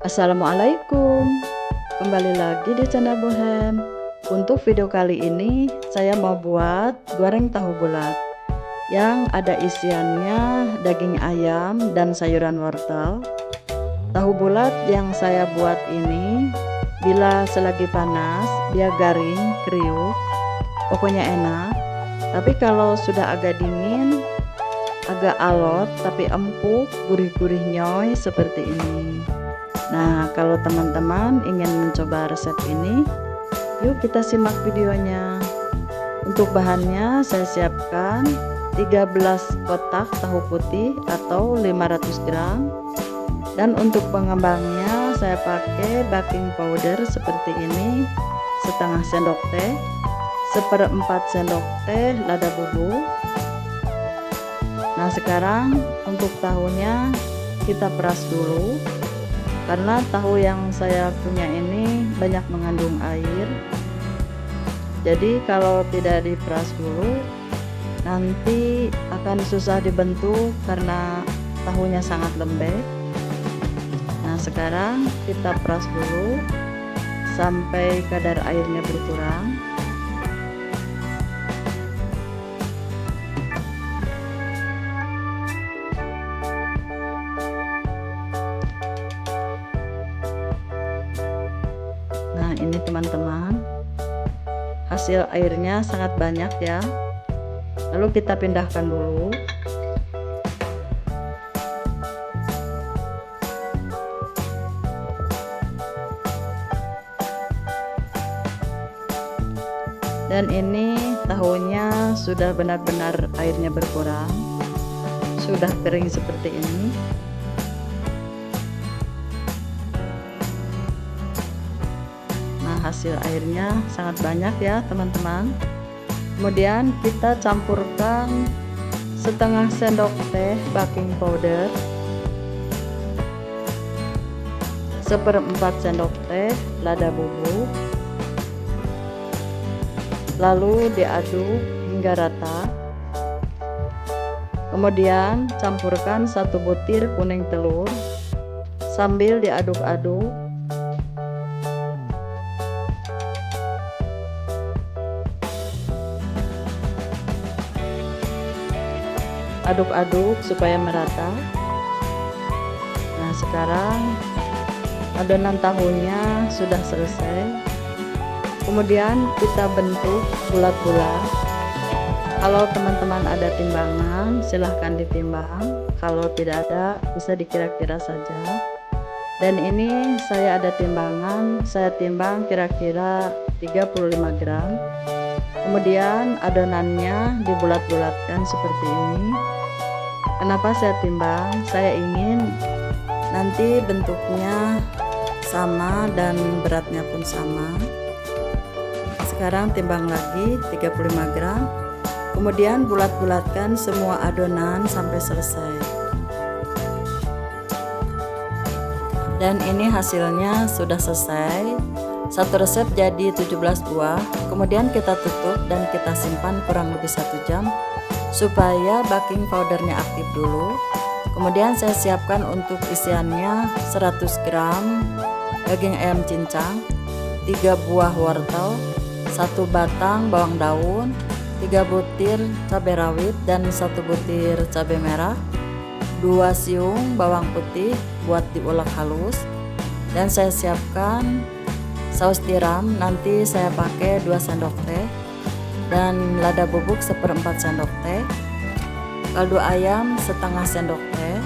Assalamualaikum, kembali lagi di channel Bohem. Untuk video kali ini saya mau buat goreng tahu bulat yang ada isiannya daging ayam dan sayuran wortel. Tahu bulat yang saya buat ini bila selagi panas dia garing, kriuk, pokoknya enak. Tapi kalau sudah agak dingin, agak alot tapi empuk, gurih-gurih nyoy seperti ini. Nah, kalau teman-teman ingin mencoba resep ini, yuk kita simak videonya. Untuk bahannya saya siapkan 13 kotak tahu putih atau 500 gram. Dan untuk pengembangnya saya pakai baking powder seperti ini, setengah sendok teh, 1/4 sendok teh lada bubuk. Nah, sekarang untuk tahunya kita peras dulu. Karena tahu yang saya punya ini banyak mengandung air, jadi kalau tidak diperas dulu nanti akan susah dibentuk karena tahunya sangat lembek. Nah, sekarang kita peras dulu sampai kadar airnya berkurang. Nah, ini teman-teman, hasil airnya sangat banyak ya. Lalu kita pindahkan dulu. Dan ini tahunya sudah benar-benar airnya berkurang, sudah kering seperti ini. Hasil airnya sangat banyak ya teman-teman. Kemudian kita campurkan setengah sendok teh baking powder, 1/4 sendok teh lada bubuk, lalu diaduk hingga rata. Kemudian campurkan 1 butir kuning telur sambil diaduk-aduk. Aduk-aduk supaya merata. Nah, sekarang adonan tahunya sudah selesai. Kemudian kita bentuk bulat-bulat. Kalau teman-teman ada timbangan, silahkan ditimbang. Kalau tidak ada, bisa dikira-kira saja. Dan ini saya ada timbangan, saya timbang kira-kira 35 gram. Kemudian adonannya dibulat-bulatkan seperti ini. Kenapa saya timbang? Saya ingin nanti bentuknya sama dan beratnya pun sama. Sekarang timbang lagi 35 gram. Kemudian bulat-bulatkan semua adonan sampai selesai. Dan ini hasilnya sudah selesai. Satu resep jadi 17 buah. Kemudian kita tutup dan kita simpan kurang lebih 1 jam supaya baking powdernya aktif dulu. Kemudian saya siapkan untuk isiannya 100 gram daging ayam cincang, 3 buah wortel, 1 batang bawang daun, 3 butir cabai rawit dan 1 butir cabai merah, 2 siung bawang putih buat diulek halus. Dan saya siapkan saus tiram, nanti saya pakai 2 sendok teh, dan lada bubuk 1/4 sendok teh, kaldu ayam setengah sendok teh,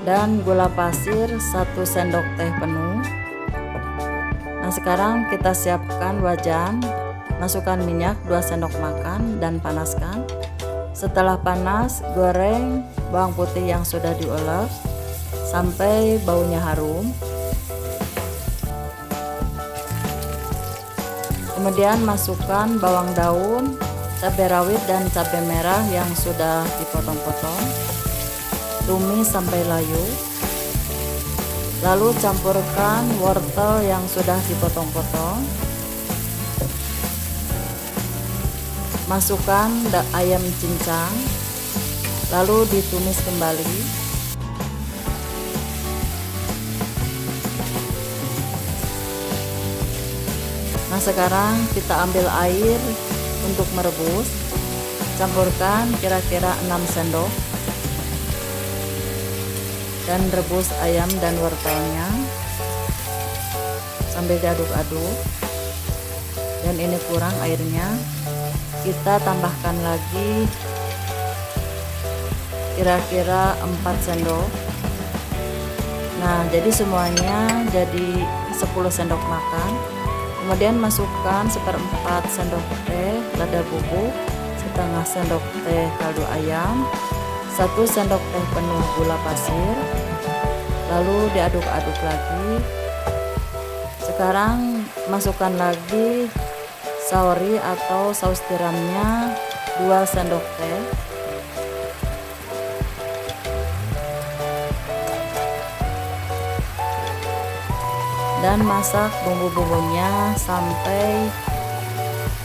dan gula pasir 1 sendok teh penuh. Nah, sekarang kita siapkan wajan, masukkan minyak 2 sendok makan dan panaskan. Setelah panas, goreng bawang putih yang sudah diulek sampai baunya harum. Kemudian masukkan bawang daun, cabai rawit dan cabai merah yang sudah dipotong-potong. Tumis sampai layu. Lalu campurkan wortel yang sudah dipotong-potong. Masukkan ayam cincang. Lalu ditumis kembali. Nah, sekarang kita ambil air untuk merebus. Campurkan kira-kira 6 sendok dan rebus ayam dan wortelnya sambil diaduk-aduk. Dan ini kurang airnya, kita tambahkan lagi kira-kira 4 sendok. Nah, jadi semuanya jadi 10 sendok makan. Kemudian masukkan 1/4 sendok teh lada bubuk, setengah sendok teh kaldu ayam, 1 sendok teh penuh gula pasir, lalu diaduk-aduk lagi. Sekarang masukkan lagi saori atau saus tiramnya 2 sendok teh. Dan masak bumbu-bumbunya sampai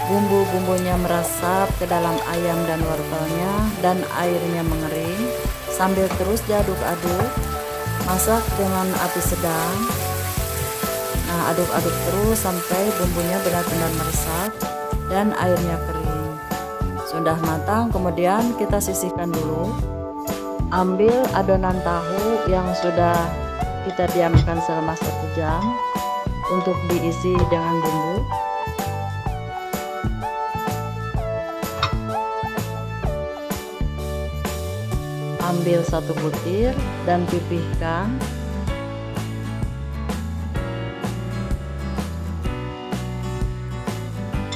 bumbu-bumbunya meresap ke dalam ayam dan wortelnya dan airnya mengering. Sambil terus diaduk-aduk, masak dengan api sedang. Nah, aduk-aduk terus sampai bumbunya benar-benar meresap dan airnya kering. Sudah matang, kemudian kita sisihkan dulu. Ambil adonan tahu yang sudah kita diamkan selama 1 jam untuk diisi dengan bumbu. Ambil 1 butir dan pipihkan.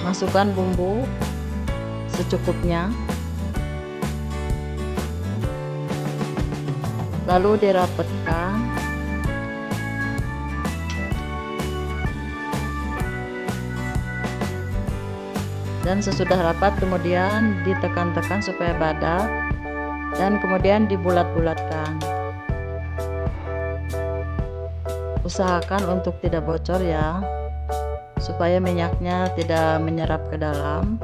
Masukkan bumbu secukupnya, lalu dirapatkan. Dan sesudah rapat kemudian ditekan-tekan supaya padat dan kemudian dibulat-bulatkan. Usahakan untuk tidak bocor ya, supaya minyaknya tidak menyerap ke dalam.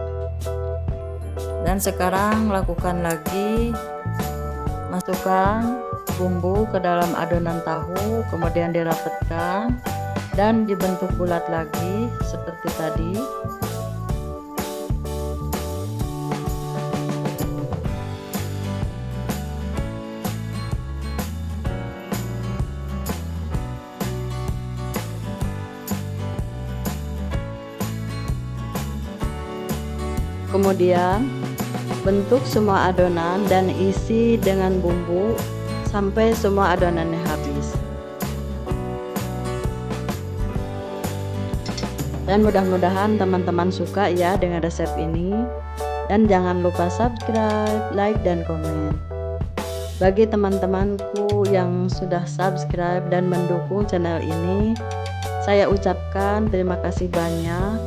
Dan sekarang lakukan lagi, masukkan bumbu ke dalam adonan tahu, kemudian dirapatkan dan dibentuk bulat lagi seperti tadi. Kemudian bentuk semua adonan dan isi dengan bumbu sampai semua adonannya habis. Dan mudah-mudahan teman-teman suka ya dengan resep ini. Dan jangan lupa subscribe, like, dan komen. Bagi teman-temanku yang sudah subscribe dan mendukung channel ini, saya ucapkan terima kasih banyak.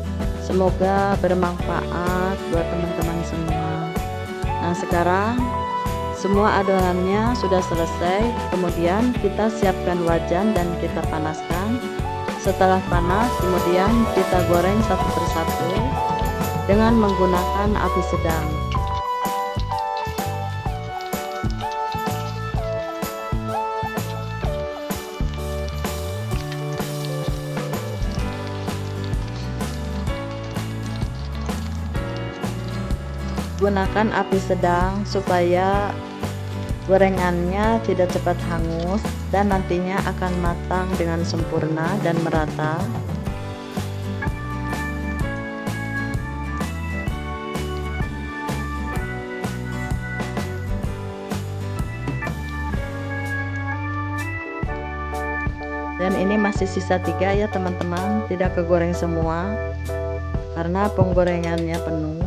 Semoga bermanfaat buat teman-teman semua. Nah, sekarang semua adonannya sudah selesai. Kemudian kita siapkan wajan dan kita panaskan. Setelah panas, kemudian kita goreng satu persatu dengan menggunakan api sedang. Gunakan api sedang supaya gorengannya tidak cepat hangus dan nantinya akan matang dengan sempurna dan merata. Dan ini masih sisa 3 ya teman-teman, tidak kegoreng semua karena penggorengannya penuh.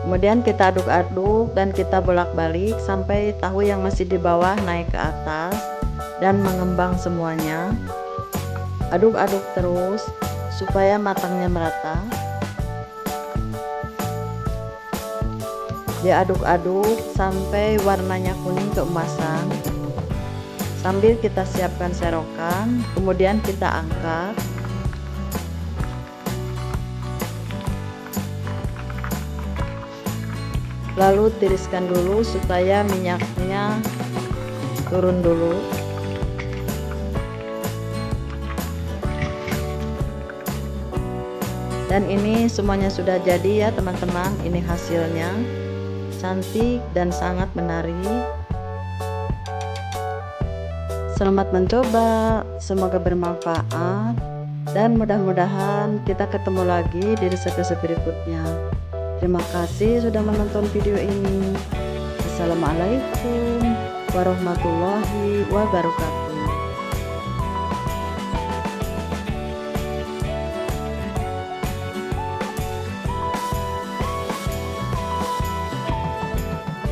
Kemudian kita aduk-aduk dan kita bolak-balik sampai tahu yang masih di bawah naik ke atas dan mengembang semuanya. Aduk-aduk terus supaya matangnya merata. Diaduk-aduk sampai warnanya kuning keemasan. Sambil kita siapkan serokan, kemudian kita angkat. Lalu tiriskan dulu supaya minyaknya turun dulu. Dan ini semuanya sudah jadi ya teman-teman. Ini hasilnya cantik dan sangat menarik. Selamat mencoba, semoga bermanfaat, dan mudah-mudahan kita ketemu lagi di resep-resep berikutnya. Terima kasih sudah menonton video ini. Assalamualaikum warahmatullahi wabarakatuh.